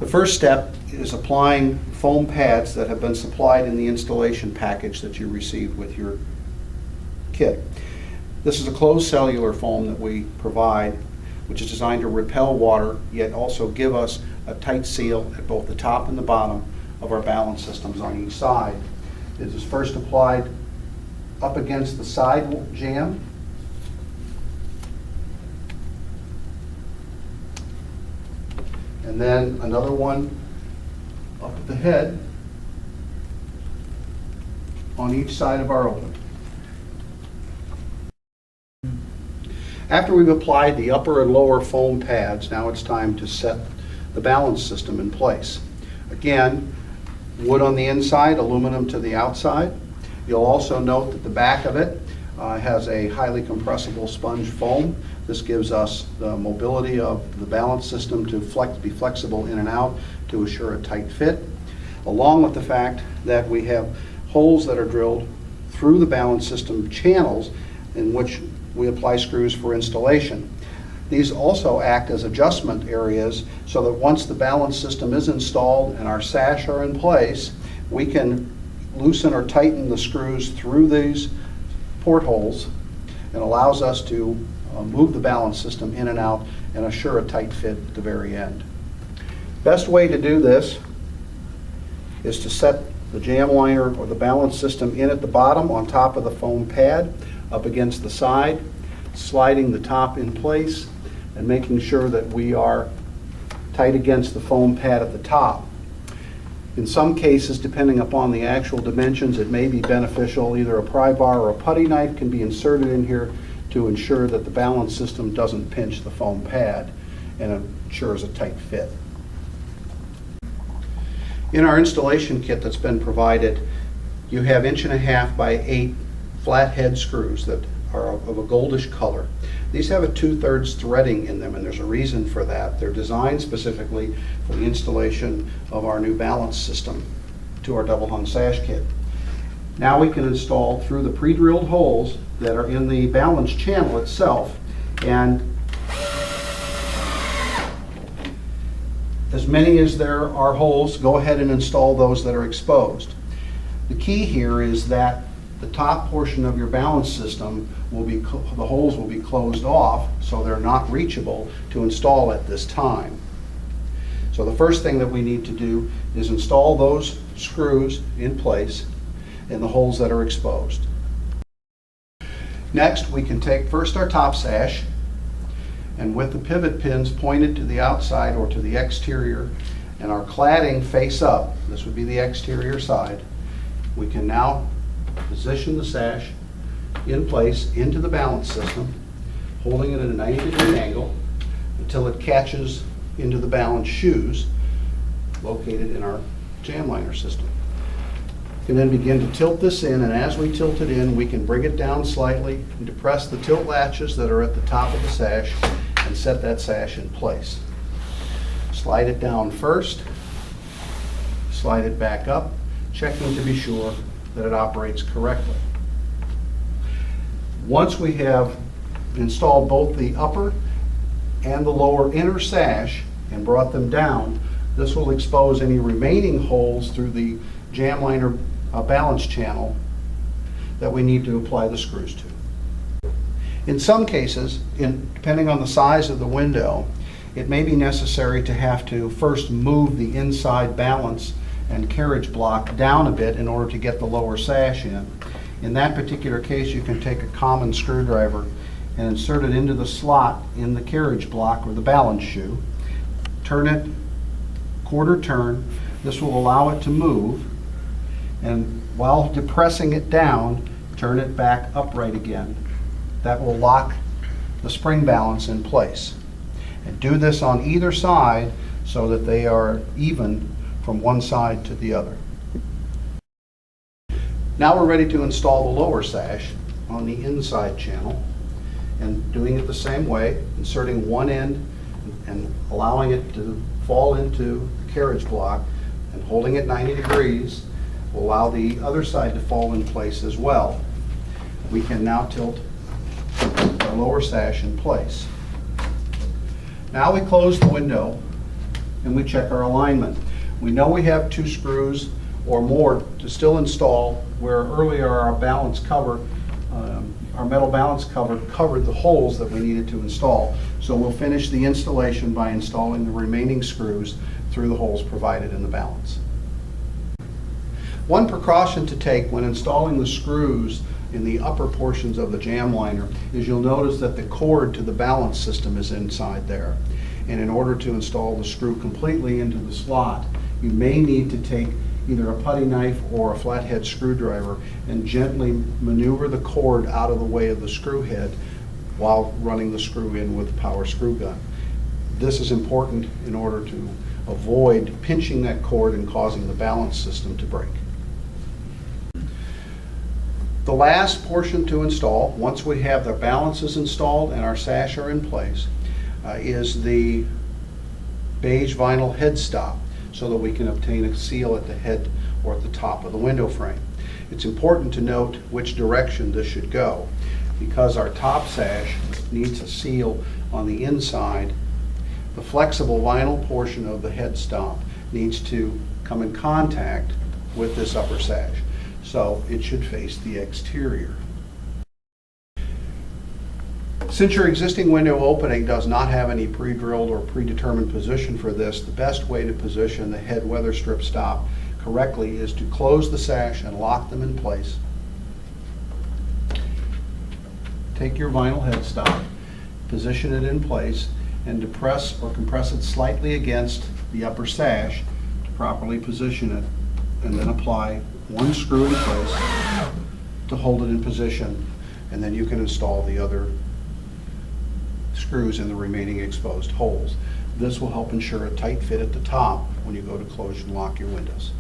The first step is applying foam pads that have been supplied in the installation package that you received with your kit. This is a closed cellular foam that we provide, which is designed to repel water, yet also give us a tight seal at both the top and the bottom of our balance systems on each side. It is first applied up against the side jamb, and then another one up at the head on each side of our opening. After we've applied the upper and lower foam pads, now it's time to set the balance system in place. Again, wood on the inside, aluminum to the outside. You'll also note that the back of it has a highly compressible sponge foam. This gives us the mobility of the balance system to be flexible in and out to assure a tight fit, along with the fact that we have holes that are drilled through the balance system channels in which we apply screws for installation. These also act as adjustment areas so that once the balance system is installed and our sash are in place, we can loosen or tighten the screws through these portholes, and allows us to move the balance system in and out and assure a tight fit at the very end. Best way to do this is to set the jam liner or the balance system in at the bottom on top of the foam pad, up against the side, sliding the top in place and making sure that we are tight against the foam pad at the top. In some cases, depending upon the actual dimensions, it may be beneficial, either a pry bar or a putty knife can be inserted in here to ensure that the balance system doesn't pinch the foam pad and ensures a tight fit. In our installation kit that's been provided, you have 1.5 by 8 flat head screws that are of a goldish color. These have a 2/3 threading in them, and there's a reason for that. They're designed specifically for the installation of our new balance system to our double hung sash kit. Now we can install through the pre-drilled holes that are in the balance channel itself, and as many as there are holes, go ahead and install those that are exposed. The key here is that the top portion of your balance system will be, the holes will be closed off so they're not reachable to install at this time. So the first thing that we need to do is install those screws in place in the holes that are exposed. Next, we can take first our top sash, and with the pivot pins pointed to the outside or to the exterior and our cladding face up, this would be the exterior side, we can now position the sash in place into the balance system, holding it at a 90-degree angle until it catches into the balance shoes located in our jam liner system. We can then begin to tilt this in, and as we tilt it in, we can bring it down slightly and depress the tilt latches that are at the top of the sash and set that sash in place. Slide it down first, slide it back up, checking to be sure that it operates correctly. Once we have installed both the upper and the lower inner sash and brought them down, this will expose any remaining holes through the jam liner balance channel that we need to apply the screws to. In some cases, depending on the size of the window, it may be necessary to have to first move the inside balance and carriage block down a bit in order to get the lower sash in. In that particular case, you can take a common screwdriver and insert it into the slot in the carriage block or the balance shoe. Turn it quarter turn. This will allow it to move, and while depressing it down, turn it back upright again. That will lock the spring balance in place. And do this on either side so that they are even from one side to the other. Now we're ready to install the lower sash on the inside channel, and doing it the same way, inserting one end and allowing it to fall into the carriage block and holding it 90 degrees will allow the other side to fall in place as well. We can now tilt the lower sash in place. Now we close the window and we check our alignment. We know we have 2 screws or more to still install, where earlier our balance cover, our metal balance cover covered the holes that we needed to install. So we'll finish the installation by installing the remaining screws through the holes provided in the balance. One precaution to take when installing the screws in the upper portions of the jam liner is you'll notice that the cord to the balance system is inside there. And in order to install the screw completely into the slot, you may need to take either a putty knife or a flathead screwdriver and gently maneuver the cord out of the way of the screw head while running the screw in with the power screw gun. This is important in order to avoid pinching that cord and causing the balance system to break. The last portion to install, once we have the balances installed and our sash are in place, is the beige vinyl head stop, so that we can obtain a seal at the head or at the top of the window frame. It's important to note which direction this should go, because our top sash needs a seal on the inside. The flexible vinyl portion of the head stop needs to come in contact with this upper sash, so it should face the exterior. Since your existing window opening does not have any pre-drilled or predetermined position for this, the best way to position the head weather strip stop correctly is to close the sash and lock them in place. Take your vinyl head stop, position it in place, and depress or compress it slightly against the upper sash to properly position it, and then apply 1 screw in place to hold it in position, and then you can install the other screws in the remaining exposed holes. This will help ensure a tight fit at the top when you go to close and lock your windows.